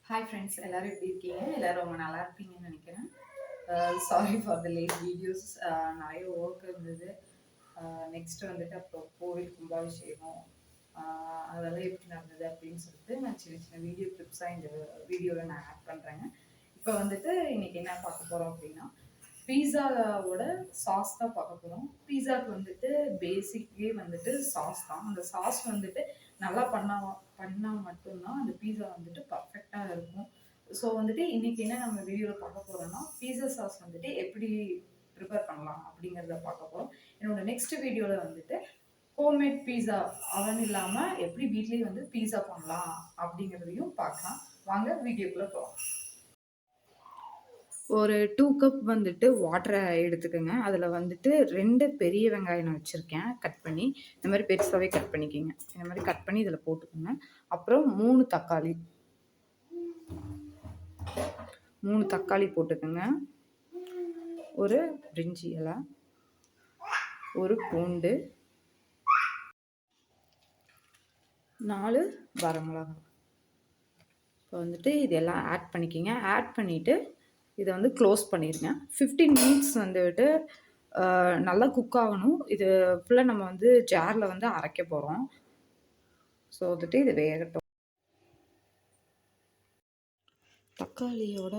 Hi friends, எல்லாரும் எப்படி இருக்கீங்க? எல்லாரும் ரொம்ப நல்லா இருப்பீங்கன்னு நினைக்கிறேன். Sorry for the late videos. நிறைய ஒர்க் இருந்தது. நெக்ஸ்ட் வந்துட்டு அப்புறம் கோவில் கும்பாபிஷேகம், அதெல்லாம் எப்படி நடந்தது அப்படின்னு சொல்லிட்டு நான் சின்ன சின்ன வீடியோ கிளிப்ஸாக இந்த வீடியோவில் நான் ஆட் பண்ணுறேங்க. இப்போ வந்துட்டு இன்னைக்கு என்ன பார்க்க போகிறோம் அப்படின்னா, பீஸாவோட சாஸ் தான் பார்க்க போகிறோம். பீஸாவுக்கு வந்துட்டு பேசிக்கே வந்துட்டு சாஸ் தான். அந்த சாஸ் வந்துட்டு நல்லா பண்ணால் மட்டும்தான் அந்த பீஸா வந்துட்டு பர்ஃபெக்டாக இருக்கும். ஸோ வந்துட்டு இன்னைக்கு என்ன நம்ம வீடியோவில் பார்க்க போகிறோம்னா, பீஸா சாஸ் வந்துட்டு எப்படி ப்ரிப்பேர் பண்ணலாம் அப்படிங்கிறத பார்க்க போகிறோம். என்னோட நெக்ஸ்ட் வீடியோவில் வந்துட்டு ஹோம்மேட் பீஸா அவன் இல்லாமல் எப்படி வீட்லேயே வந்து பீஸா பண்ணலாம் அப்படிங்கிறதையும் பார்க்கலாம். வாங்க வீடியோக்குள்ளே போகலாம். ஒரு 2 கப் வந்துட்டு வாட்டரை எடுத்துக்கோங்க. அதில் வந்துட்டு 2 பெரிய வெங்காயம் நான் வச்சுருக்கேன் கட் பண்ணி. இந்த மாதிரி பெருசாகவே கட் பண்ணிக்கோங்க. இந்த மாதிரி கட் பண்ணி இதில் போட்டுக்கோங்க. அப்புறம் 3 தக்காளி போட்டுக்கோங்க. ஒரு பிரிஞ்சி இலை, ஒரு பூண்டு, 4 வரமிளகாய். இப்போ வந்துட்டு இதெல்லாம் ஆட் பண்ணிக்கிங்க. ஆட் பண்ணிவிட்டு இதை வந்து க்ளோஸ் பண்ணிடுங்க. 15 மினிட்ஸ் வந்துட்டு நல்லா குக் ஆகணும். இது ஃபுல்லாக நம்ம வந்து ஜாரில் வந்து அரைக்க போகிறோம். ஸோ வந்துட்டு இது வேகட்டும். தக்காளியோட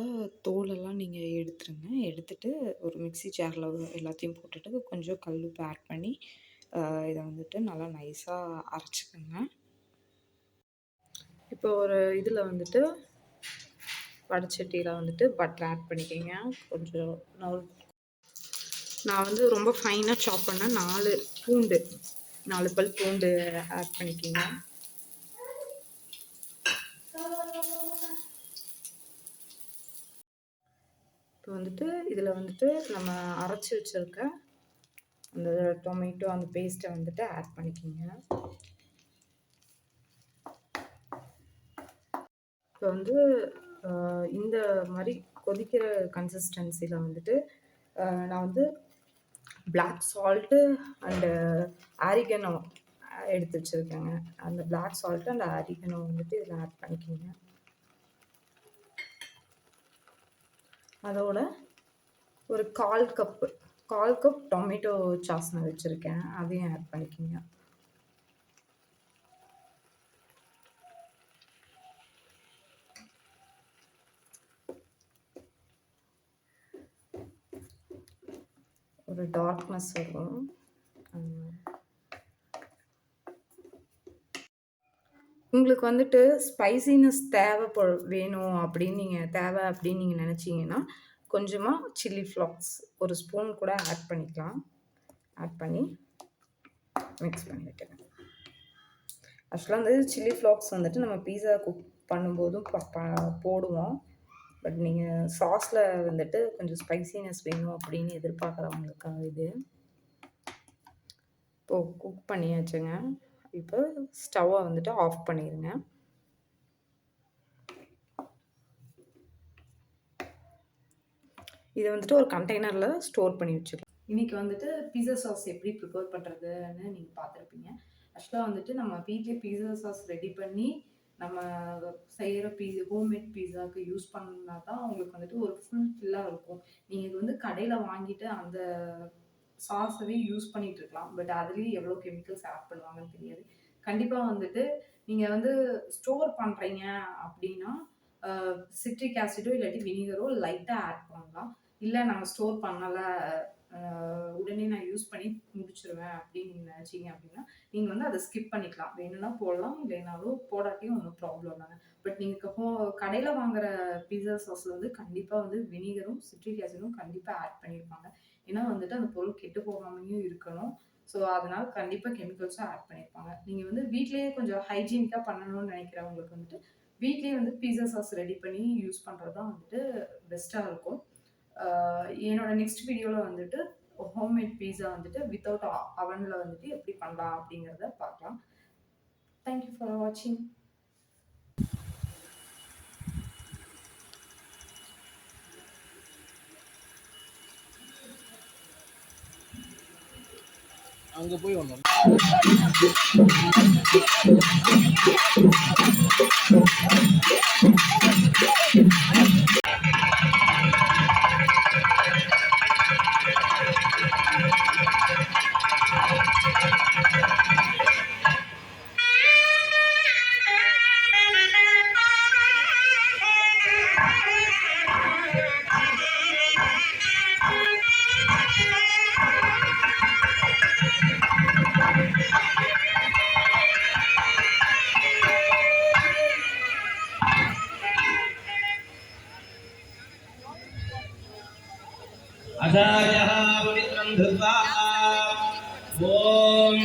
தோலெல்லாம் நீங்கள் எடுத்துருங்க. எடுத்துட்டு ஒரு மிக்ஸி ஜாரில் எல்லாத்தையும் போட்டுட்டு கொஞ்சம் கல்லுப்பு ஆட் பண்ணி இதை வந்துட்டு நல்லா நைஸாக அரைச்சிக்கோங்க. இப்போ ஒரு இதில் வந்துட்டு வடச்சட்டியில் வந்துட்டு பட்டர் ஆட் பண்ணிக்கோங்க. கொஞ்சம் நான் வந்து ரொம்ப ஃபைனாக சாப் பண்ண 4 பல் பூண்டு ஆட் பண்ணிக்கோங்க. இப்போ வந்துட்டு இதில் வந்துட்டு நம்ம அரைச்சி வச்சுருக்க அந்த டொமேட்டோ அந்த பேஸ்ட்டை வந்துட்டு ஆட் பண்ணிக்கோங்க. இப்போ வந்து இந்த மாதிரி கொதிக்கிற கன்சிஸ்டன்சியில் வந்துட்டு நான் வந்து பிளாக் சால்ட்டு அண்டு ஆரிகனோ எடுத்து வச்சுருக்கேங்க. அந்த பிளாக் சால்ட்டு அண்ட் ஆரிகனோ வந்துட்டு இதில் ஆட் பண்ணிக்கோங்க. அதோட ஒரு 1/4 கப் டொமேட்டோ சாஸ் நான் வச்சுருக்கேன், அதையும் ஆட் பண்ணிக்கோங்க. ஒரு டார்க்னஸ் வரும். உங்களுக்கு வந்துட்டு ஸ்பைசினஸ் வேணும் அப்படின்னு நீங்கள் நினச்சிங்கன்னா கொஞ்சமாக சில்லி ஃப்ளாக்ஸ் ஒரு ஸ்பூன் கூட ஆட் பண்ணிக்கலாம். ஆட் பண்ணி மிக்ஸ் பண்ணி விட்டுருங்க. ஆக்சுவலாக வந்து சில்லி ஃப்ளாக்ஸ் வந்துட்டு நம்ம பீஸா குக் பண்ணும்போதும் போடுவோம். பட் நீங்கள் சாஸில் வந்துட்டு கொஞ்சம் ஸ்பைசினஸ் வேணும் அப்படின்னு எதிர்பார்க்குறவங்களுக்காக இது. இப்போது குக் பண்ணியாச்சுங்க. இப்போ ஸ்டவ்வை வந்துட்டு ஆஃப் பண்ணிடுங்க. இதை வந்துட்டு ஒரு கண்டெய்னரில் ஸ்டோர் பண்ணி வச்சுக்கலாம். இன்றைக்கி வந்துட்டு பீஸா சாஸ் எப்படி ப்ரிப்பேர் பண்ணுறதுன்னு நீங்கள் பார்த்துருப்பீங்க. ஆக்சுவலாக வந்துட்டு நம்ம வீட்டிலே பீஸா சாஸ் ரெடி பண்ணி நம்ம செய்கிற ஹோம்மேட் பீஸாவுக்கு யூஸ் பண்ணால் தான் உங்களுக்கு வந்துட்டு ஒரு ஃபுல்லாக இருக்கும். நீங்கள் இது வந்து கடையில் வாங்கிட்டு அந்த சாஸவே யூஸ் பண்ணிகிட்டு இருக்கலாம். பட் அதுலேயும் எவ்வளோ கெமிக்கல்ஸ் ஆட் பண்ணுவாங்கன்னு தெரியாது. கண்டிப்பாக வந்துட்டு நீங்கள் வந்து ஸ்டோர் பண்ணுறீங்க அப்படின்னா சிட்ரிக் ஆசிடோ இல்லாட்டி வினிகரோ லைட்டாக ஆட் பண்ணலாம். இல்லை நாங்கள் ஸ்டோர் பண்ணலை, உடனே நான் யூஸ் பண்ணி முடிச்சிருவேன் அப்படின்னு நீங்கள் நினச்சிங்க அப்படின்னா நீங்கள் வந்து அதை ஸ்கிப் பண்ணிக்கலாம். வேணும்னா போடலாம், இல்லைனாலும் போடாட்டியும் ஒன்றும் ப்ராப்ளம் இல்லைங்க. பட் நீங்கள் கடையில் வாங்குற பீஸா சாஸில் வந்து கண்டிப்பாக வந்து வினிகரும் சிட்ரிக் ஆசிடும் கண்டிப்பாக ஆட் பண்ணியிருப்பாங்க. ஏன்னா வந்துட்டு அந்த பொருள் கெட்டு போகாமையும் இருக்கணும். ஸோ அதனால கண்டிப்பாக கெமிக்கல்ஸும் ஆட் பண்ணியிருப்பாங்க. நீங்கள் வந்து வீட்லேயே கொஞ்சம் ஹைஜீனிக்காக பண்ணணும்னு நினைக்கிறவங்களுக்கு வந்துட்டு வீட்லேயே வந்து பீஸா சாஸ் ரெடி பண்ணி யூஸ் பண்ணுறது தான் வந்துட்டு பெஸ்ட்டாக இருக்கும். என்னோட நெக்ஸ்ட் வீடியோவில் வந்துட்டு ஹோம்மேட் பீஸா வந்துட்டு வித்தவுட் அவனில் வந்துட்டு எப்படி பண்ணலாம் அப்படிங்கிறத பார்க்கலாம். தேங்க்யூ ஃபார் வாட்சிங். அங்க போய் வந்தோம். अथाजः पवित्रं धृत्वा ॐ